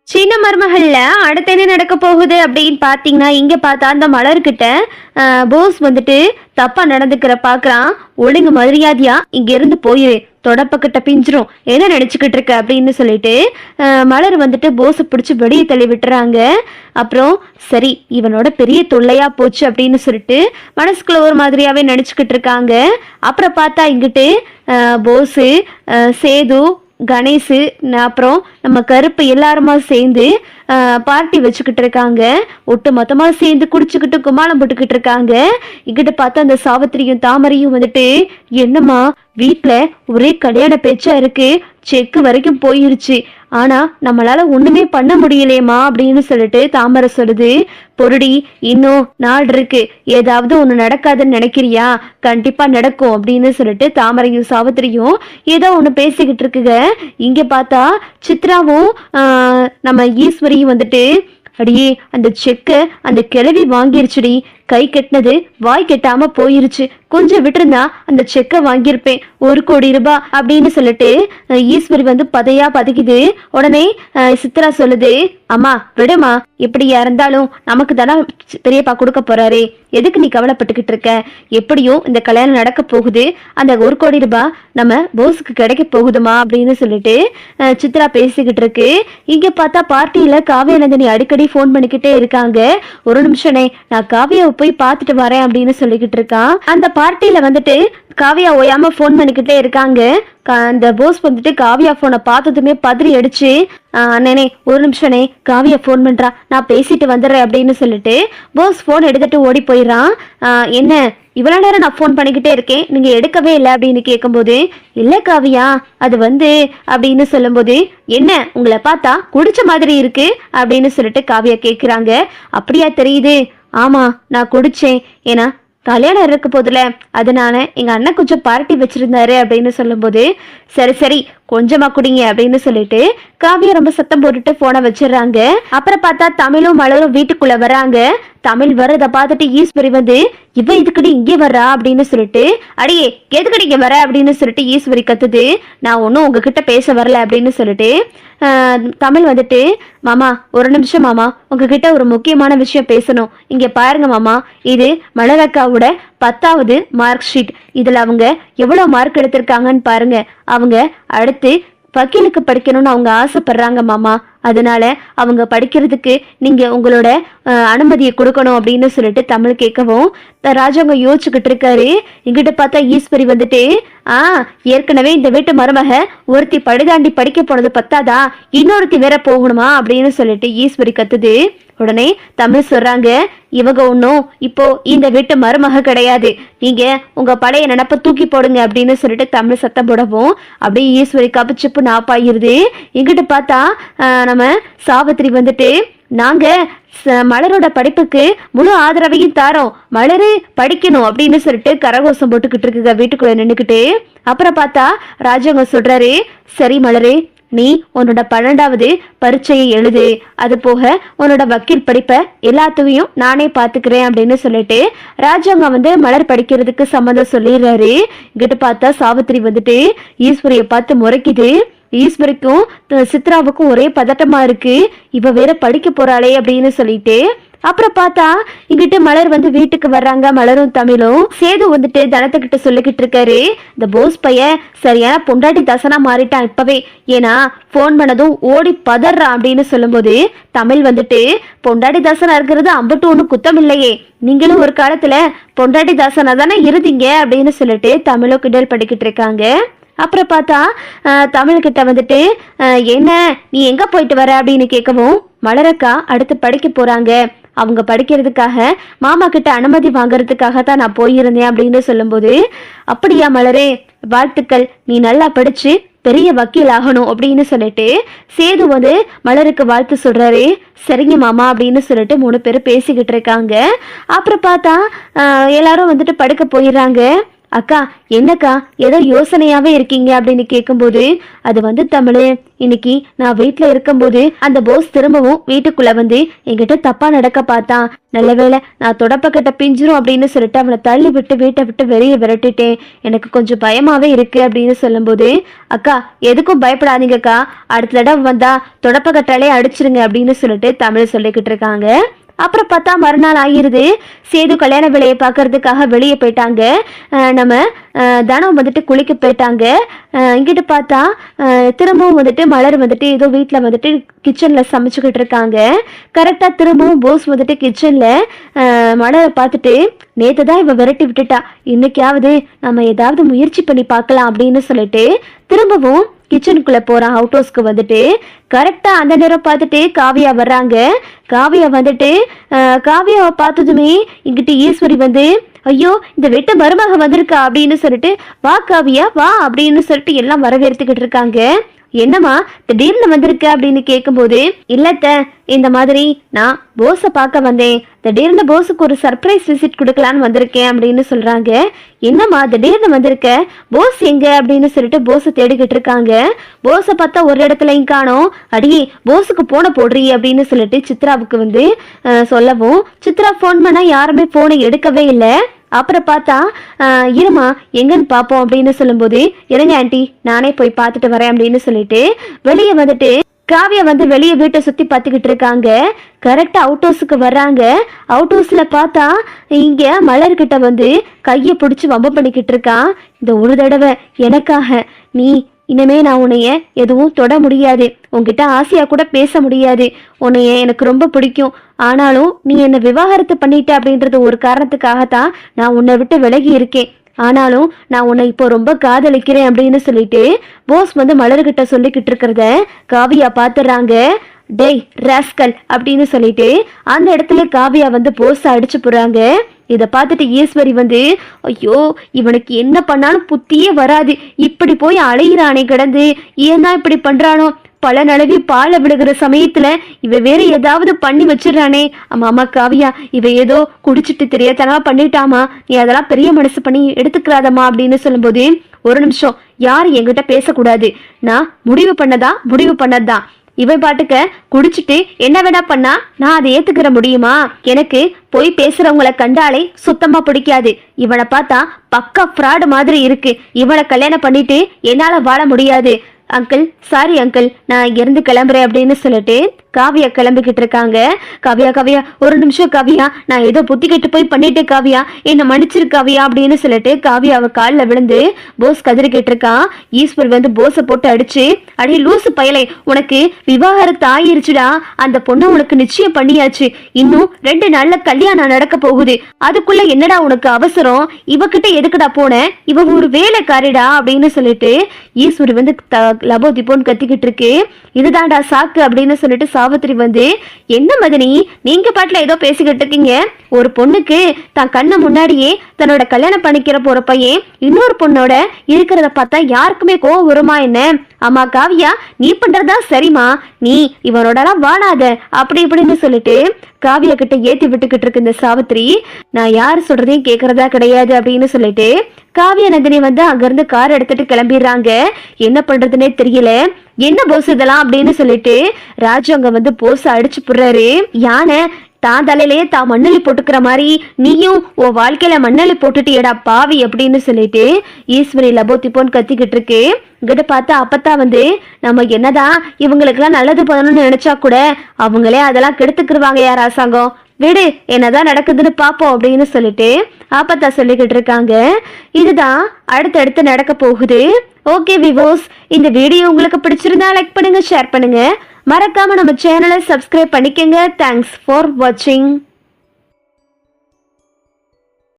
சின்ன மருமகள்ல அடுத்து என்ன நடக்க போகுது அப்படின்னு பாத்தீங்கன்னா, இங்க பார்த்தா அந்த மலர்கிட்ட போஸ் வந்துட்டு தப்பா நடந்துக்கிற பாக்குறான். ஒழுங்கு மரியாதையா இங்க இருந்து போயிரு, தொடப்பக்கிட்ட பிஞ்சிரும், என்ன நினைச்சுக்கிட்டு இருக்க அப்படின்னு சொல்லிட்டு மலர் வந்துட்டு போஸை பிடிச்சி வெளியே தள்ளி விட்டுறாங்க. அப்புறம் சரி இவனோட பெரிய தொல்லையா போச்சு அப்படின்னு சொல்லிட்டு மனசுக்குள்ள ஒரு மாதிரியாவே நினைச்சுக்கிட்டு இருக்காங்க. அப்புறம் பார்த்தா இங்கிட்டு போஸு, சேது, கணேஷு, அப்புறம் நம்ம கருப்பு எல்லாருமா சேர்ந்து பார்ட்டி வச்சுக்கிட்டு இருக்காங்க. ஒட்டு மொத்தமாக சேர்ந்து குடிச்சுக்கிட்டு கும்மாளம் போட்டுக்கிட்டு இருக்காங்க. இங்கிட்ட பார்த்தா அந்த சாவித்திரியும் தாமரையும் வந்துட்டு, என்னம்மா வீட்டில் ஒரே கல்யாண பேச்சா இருக்கு, செக்கு வரைக்கும் போயிருச்சு, ஆனா நம்மளால ஒண்ணுமே பண்ண முடியலையேம்மா அப்படின்னு சொல்லிட்டு தாமரை சொல்லுது. பொருடி, இன்னும் நாள் இருக்கு, ஏதாவது ஒண்ணு நடக்காதுன்னு நினைக்கிறியா? கண்டிப்பா நடக்கும் அப்படின்னு சொல்லிட்டு தாமரையும் சாவித்திரியும் ஏதோ ஒண்ணு பேசிக்கிட்டு இருக்குங்க. இங்க பார்த்தா சித்ராவும் நம்ம ஈஸ்வரியும் வந்துட்டு, அடியே அந்த செக்க அந்த கிழவி வாங்கிருச்சுடி, கை கெட்டினது வாய் கெட்டாம போயிருச்சு, கொஞ்சம் விட்டுருந்தா அந்த செக்கை வாங்கியிருப்பேன், 1 கோடி ரூபாய் அப்படின்னு சொல்லிட்டு ஈஸ்வரி வந்து பதையா பதைக்குது. உடனே சித்ரா சொல்லுது, அம்மா விடுமா, எப்படியா இருந்தாலும் நமக்கு தானே பெரியப்பா கொடுக்க போறாரு, எதுக்கு நீ கவலைப்பட்டுக்கிட்டு இருக்க, எப்படியும் இந்த கல்யாணம் நடக்க போகுது, அந்த 1 கோடி ரூபாய் நம்ம போஸுக்கு கிடைக்க போகுதுமா அப்படின்னு சொல்லிட்டு சித்ரா பேசிக்கிட்டு இருக்கு. இங்க பார்த்தா பார்ட்டியில காவியா நந்தினி அடிக்கடி போன் பண்ணிக்கிட்டே இருக்காங்க. ஒரு நிமிஷனே, நான் காவியாவை போய் பார்த்துட்டு வரேன் அப்படின்னு சொல்லிக்கிட்டு இருக்கான். அந்த பார்ட்டியில வந்துட்டு காவியா ஓயாம போன் பண்ணிக்கிட்டே இருக்காங்க. அந்த போஸ் வந்துட்டு காவியா போனை பார்த்ததுமே பதறி அடிச்சு, அண்ணனே ஒரு நிமிஷனே, காவியா போன் பண்றா, நான் பேசிட்டு வந்துடுறேன் அப்படின்னு சொல்லிட்டு போஸ் போன் எடுத்துட்டு ஓடி போயிடறான். என்ன இவ்வளவு நேரம் நான் போன் பண்ணிக்கிட்டே இருக்கேன், நீங்க எடுக்கவே இல்லை அப்படின்னு கேட்கும்போது, இல்ல காவியா அது வந்து அப்படின்னு சொல்லும்போது, என்ன உங்களை பார்த்தா குடிச்ச மாதிரி இருக்கு அப்படின்னு சொல்லிட்டு காவியா கேட்குறாங்க. அப்படியா தெரியுது? ஆமா நான் குடிச்சேன், ஏன்னா கல்யாணம் இருக்க போதுல, அதனால எங்க அண்ணன் கொஞ்சம் பார்ட்டி வச்சிருந்தாரு அப்படின்னு சொல்லும்போது, சரி சரி கொஞ்சமா குடிங்க அப்படின்னு சொல்லிட்டு காவியா ரொம்ப சத்தம் போட்டுட்டு போனை வச்சிடறாங்க. அப்புறம் பார்த்தா தமிழும் மலரும் வீட்டுக்குள்ள வராங்க. தமிழ் வர்றத பார்த்துட்டு ஈஸ்வரி வந்து, இவ இதுக்கடி இங்கே வர்றா அப்படின்னு சொல்லிட்டு, அடியே எதுக்கடி இங்க வர அப்படின்னு சொல்லிட்டு ஈஸ்வரி கத்துது. நான் ஒன்னும் உங்ககிட்ட பேச வரல அப்படின்னு சொல்லிட்டு தமிழ் வந்துட்டு, மாமா ஒரு நிமிஷம் மாமா, உங்ககிட்ட ஒரு முக்கியமான விஷயம் பேசணும், இங்க பாருங்க மாமா, இது மலரக்காவோட 10வது மார்க் ஷீட், இதுல அவங்க எவ்வளவு மார்க் எடுத்திருக்காங்கன்னு பாருங்க, அவங்க அடுத்து வக்கீலுக்கு படிக்கணும்னு அவங்க ஆசைப்படுறாங்க மாமா, அதனால அவங்க படிக்கிறதுக்கு நீங்க உங்களோட அனுமதியை கொடுக்கணும் அப்படின்னு சொல்லிட்டு தமிழ் கேட்கவும் ராஜாங்க யோசிச்சுக்கிட்டு இருக்காரு. இங்கிட்ட பார்த்தா ஈஸ்வரி வந்துட்டு, ஏற்கனவே இந்த வீட்டு மருமக ஒருத்தி படிதாண்டி படிக்க போனது பத்தாதா, இன்னொருத்தி வேற போகணுமா அப்படின்னு சொல்லிட்டு ஈஸ்வரி கத்துது. உடனே தமிழ் சொல்றாங்க, இவங்க ஒன்னும் இப்போ இந்த வீட்டு மருமக கிடையாது, நீங்க உங்க பழைய நினப்ப தூக்கி போடுங்க அப்படின்னு சொல்லிட்டு தமிழ் சத்தம் போடவும் அப்படியே ஈஸ்வரி கப்பிச்சுப்பு நாப்பாயிருது. இங்கிட்ட பார்த்தா நம்ம சாவித்திரி வந்துட்டு, நாங்க மலரோட படிப்புக்கு முழு ஆதரவையும் தாரோம், மலரு படிக்கணும் அப்படின்னு சொல்லிட்டு கரகோஷம் போட்டுக்கிட்டு இருக்குங்க வீட்டுக்குள்ள நின்றுக்கிட்டு. அப்புறம் பார்த்தா ராஜாங்க சொல்றாரு, சரி மலரு, நீ உன்னோட 12வது பரீட்சையை எழுது, அது போக உன்னோட வக்கீல் படிப்பை எல்லாத்தையும் நானே பாத்துக்கிறேன் அப்படின்னு சொல்லிட்டு ராஜாங்க வந்து மலர் படிக்கிறதுக்கு சம்மந்தம் சொல்லிடுறாரு. இங்கிட்ட பார்த்தா சாவித்திரி வந்துட்டு ஈஸ்வரியை பார்த்து முறைக்குது. ஈஸ்வரிக்கும் சித்ராவுக்கும் ஒரே பதட்டமா இருக்கு, இவ வேற படிக்க போறாளே அப்படின்னு சொல்லிட்டு. அப்புறம் பார்த்தா இங்கிட்ட மலர் வந்து வீட்டுக்கு வர்றாங்க. மலரும் தமிழும் சேது வந்துட்டு தனத்துக்கிட்ட சொல்லிக்கிட்டு இருக்காரு, இந்த போஸ் பையன் சரியான பொண்டாட்டி தசனா மாறிட்டான் இப்பவே, ஏன்னா போன் பண்ணதும் ஓடி பதறான் அப்படின்னு சொல்லும்போது தமிழ் வந்துட்டு, பொண்டாட்டி தாசனா இருக்கிறது அம்பட்டு ஒண்ணு குத்தம் இல்லையே, நீங்களும் ஒரு காலத்துல பொண்டாட்டி தாசனா தானே இருந்தீங்க அப்படின்னு சொல்லிட்டு தமிழும் கிண்டல் படிக்கிட்டு இருக்காங்க. அப்புறம் பார்த்தா தமிழ்கிட்ட வந்துட்டு, என்ன நீ எங்க போயிட்டு வர அப்படின்னு கேட்கவும், மலரக்கா அடுத்து படிக்க போறாங்க, அவங்க படிக்கிறதுக்காக மாமா கிட்ட அனுமதி வாங்கறதுக்காக தான் நான் போயிருந்தேன் அப்படின்னு சொல்லும்போது, அப்படியா மலரே, வாழ்த்துக்கள், நீ நல்லா படிச்சு பெரிய வக்கீல் ஆகணும் அப்படின்னு சொல்லிட்டு சேது வந்து மலருக்கு வாழ்த்து சொல்றாரு. சரிங்க மாமா அப்படின்னு சொல்லிட்டு 3 பேரும் பேசிக்கிட்டு இருக்காங்க. அப்புறம் பார்த்தா எல்லாரும் வந்துட்டு படுக்க போயிடுறாங்க. அக்கா என்னக்கா ஏதோ யோசனையாவே இருக்கீங்க அப்படின்னு கேட்கும்போது, அது வந்து தமிழ், இன்னைக்கு நான் வீட்டுல இருக்கும்போது அந்த போஸ் திரும்பவும் வீட்டுக்குள்ள வந்து என்கிட்ட தப்பா நடக்க பார்த்தான். நல்ல வேளை நான் தொடப்பக்கட்ட பிஞ்சிரும் அப்படின்னு சொல்லிட்டு அவனை தள்ளி விட்டு வீட்டை விட்டு வெளியே விரட்டிட்டேன். எனக்கு கொஞ்சம் பயமாவே இருக்கு அப்படின்னு சொல்லும்போது, அக்கா எதுக்கும் பயப்படாதீங்கக்கா, அடுத்த தடவை வந்தா தொடப்பக்கட்டாலே அடிச்சிருங்க அப்படின்னு சொல்லிட்டு தமிழ் சொல்லிக்கிட்டு இருக்காங்க. அப்புறம் பார்த்தா மறுநாள் ஆகிருது. சேது கல்யாண வேலையை பார்க்கறதுக்காக வெளியே போயிட்டாங்க. நம்ம தனம் வந்துட்டு குளிக்க போயிட்டாங்க. இங்கிட்டு பார்த்தா திரும்பவும் வந்துட்டு மலர் வந்துட்டு ஏதோ வீட்டில் வந்துட்டு கிச்சனில் சமைச்சுக்கிட்டு இருக்காங்க. கரெக்டாக திரும்பவும் போஸ் வந்துட்டு கிச்சனில் மலரை பார்த்துட்டு, நேற்று தான் இவ விரட்டி விட்டுட்டா, இன்னைக்காவது நம்ம ஏதாவது முயற்சி பண்ணி பார்க்கலாம் அப்படின்னு சொல்லிட்டு திரும்பவும் கிச்சனுக்குள்ள போறான். அவுட் ஹவுஸ்க்கு வந்துட்டு கரெக்டா அந்த நேரம் பார்த்துட்டு காவியா வர்றாங்க. காவியா வந்துட்டு காவியாவை பார்த்ததுமே இங்கிட்டு ஈஸ்வரி வந்து, ஐயோ இந்த வெட்ட மருமக வந்திருக்கா அப்படின்னு சொல்லிட்டு, வா காவியா வா அப்படின்னு சொல்லிட்டு எல்லாம் வரவேற்றுக்கிட்டு இருக்காங்க. என்னம்மா திடீர்னு வந்திருக்க அப்படின்னு கேட்கும்போது, இல்லத்த இந்த மாதிரி நான் போஸை பார்க்க வந்தேன், திடீர்னு போஸுக்கு ஒரு சர்ப்ரைஸ் விசிட் கொடுக்கலான்னு வந்திருக்கேன் அப்படின்னு சொல்றாங்க. என்னம்மா திடீர்னு வந்திருக்க, போஸ் எங்க அப்படின்னு சொல்லிட்டு போஸை தேடிக்கிட்டு இருக்காங்க. போஸை பார்த்தா ஒரு இடத்துலையும் காணோம். அடியே போஸுக்கு போன போடுறீ அப்படின்னு சொல்லிட்டு சித்ராவுக்கு வந்து சொல்லவும், சித்ரா ஃபோன் பண்ணா யாருமே போனை எடுக்கவே இல்லை. அப்புறம் பார்த்தா இருமா எங்கன்னு பார்ப்போம் அப்படின்னு சொல்லும்போது, இருங்க ஆண்டி நானே போய் பார்த்துட்டு வரேன் அப்படின்னு சொல்லிட்டு வெளியே வந்துட்டு காவியா வந்து வெளியே வீட்டை சுத்தி பார்த்துக்கிட்டு இருக்காங்க. கரெக்டா அவுட் ஹவுஸுக்கு வர்றாங்க. அவுட் ஹவுஸ்ல பார்த்தா இங்க மலர்கிட்ட வந்து கையை பிடிச்சி வம்பம் பண்ணிக்கிட்டு இருக்கான். இந்த ஒரு தடவை எனக்காக நீ இனிமே நான் உன்னைய எதுவும் தொட முடியாது, உன்கிட்ட ஆசையா கூட பேச முடியாது, உன்னைய எனக்கு ரொம்ப பிடிக்கும், ஆனாலும் நீ என்னை விவாகரத்து பண்ணிட்ட அப்படின்றது ஒரு காரணத்துக்காகத்தான் நான் உன்னை விட்டு விலகி இருக்கேன், ஆனாலும் நான் உன்னை இப்போ ரொம்ப காதலிக்கிறேன் அப்படின்னு சொல்லிட்டு போஸ் வந்து மலர்கிட்ட சொல்லிக்கிட்டு இருக்கிறத காவியா பாத்துறாங்க. டேய் ராஸ்கல் அப்படின்னு சொல்லிட்டு அந்த இடத்துல காவியா வந்து போஸ அடிச்சு போறாங்க. இதை பார்த்துட்டு ஈஸ்வரி வந்து, ஐயோ இவனுக்கு என்ன பண்ணாலும் புத்தியே வராது, இப்படி போய் அலையிறானே கிடந்து, ஏன்னா இப்படி பண்றானோ, பல நழுவி பாலை விடுகிற சமயத்துல இவ வேற ஏதாவது பண்ணி வச்சிடறானே. ஆமா காவியா இவ ஏதோ குடிச்சிட்டு தெரியாதனமா பண்ணிட்டாமா, நீ அதெல்லாம் பெரிய மனசு பண்ணி எடுத்துக்கிறாதம்மா அப்படின்னு சொல்லும்போது, ஒரு நிமிஷம் யாரு என்கிட்ட பேசக்கூடாது, நான் முடிவு பண்ணதான் இவன் பாட்டுக்க குடிச்சிட்டு என்ன வேணா பண்ணா நான் அதை ஏத்துக்கிற முடியுமா? எனக்கு போய் பேசுறவங்களை கண்டாலே சுத்தமா பிடிக்காது. இவனை பார்த்தா பக்கா ஃப்ராடு மாதிரி இருக்கு. இவனை கல்யாணம் பண்ணிட்டு என்னால வாழ முடியாது. அங்கிள் சாரி அங்கிள், நான் இங்கிருந்து கிளம்புறேன் அப்படின்னு சொல்லிட்டு காவியா கிளம்பிக்கிட்டு இருக்காங்க. காவியா ஒரு நிமிஷம் காவியா, நான் ஏதோ புத்தி கெட்டு போய் பண்ணிட்டேன் காவியா, என்ன மன்னிச்சிரு காவியா அப்படின்னு சொல்லிட்டு காவியாவை காலில் விழுந்து போஸ் கதறிக்கிட்டு இருக்கான். ஈஸ்வர் வந்து போஸை போட்டு அடிச்சு, அடி லூசு பயலை, உனக்கு விவாகரத்து ஆயிருச்சுடா, அந்த பொண்ணு உனக்கு நிச்சயம் பண்ணியாச்சு, இன்னும் 2 நாள்ல கல்யாணம் நடக்க போகுது, அதுக்குள்ள என்னடா உனக்கு அவசரம், இவகிட்ட எதுக்குடா போன, இவ ஒரு வேலைக்காரிடா அப்படின்னு சொல்லிட்டு ஈஸ்வர் வந்து லபோ திப்போன்னு கத்திக்கிட்டு இருக்கு. இதுதான்டா சாக்கு அப்படின்னு சொல்லிட்டு சாவித்திரி வந்து, என்ன மதனி நீங்க பாட்டுல ஏதோ பேசிக்கிட்டு இருக்கீங்க, ஒரு பொண்ணுக்கு தான் கண்ணு முன்னாடியே தன்னோட கல்யாணம் பண்ணிக்கிற போற பையன் இன்னொரு பொண்ணோட இருக்கிறத பார்த்தா யாருக்குமே கோவம் வருமா என்ன? ஆமா காவியா நீ பண்றதா சரிமா, நீ இவனோடலாம் வாழாத அப்படி இப்படின்னு சொல்லிட்டு காவியா கிட்ட ஏத்தி விட்டுக்கிட்டு இருக்கு இந்த சாவித்திரி. நான் யாரு சொல்றதையும் கேக்குறதா கிடையாது அப்படின்னு சொல்லிட்டு காவியா நந்தினி வந்து அங்கிருந்து கார் எடுத்துட்டு கிளம்பிடுறாங்க. என்ன பண்றதுன்னே தெரியல, என்ன போஸ் இதெல்லாம் அப்படின்னு சொல்லிட்டு ராஜு அங்க வந்து போஸ் அடிச்சு போடுறாரு. யானை தான் தலையிலேயே தான் மண்ணலி போட்டுக்கிற மாதிரி நீயும் உன் வாழ்க்கையில மண்ணலி போட்டுட்டியடா பாவி அப்படின்னு சொல்லிட்டு ஈஸ்வரி லபோ திப்போன்னு கத்திக்கிட்டு இருக்கு. இங்கிட்ட பார்த்தா அப்பத்தா வந்து, நம்ம என்னதான் இவங்களுக்கெல்லாம் நல்லது பண்ணணும்னு நினைச்சா கூட அவங்களே அதெல்லாம் கெடுத்துக்கிருவாங்க யார் அரசாங்கம், விடு என்னதான் நடக்குதுன்னு பாப்போம் அப்படின்னு சொல்லிட்டு அப்பத்தா சொல்லிக்கிட்டு இருக்காங்க. இதுதான் அடுத்தடுத்து நடக்க போகுது. ஓகே விவோஸ், இந்த வீடியோ உங்களுக்கு பிடிச்சிருந்தா லைக் பண்ணுங்க, ஷேர் பண்ணுங்க, மறக்காம நம்ம சேனலை சப்ஸ்கிரைப் பண்ணிக்கங்க. தேங்க்ஸ் ஃபார் வாட்சிங்.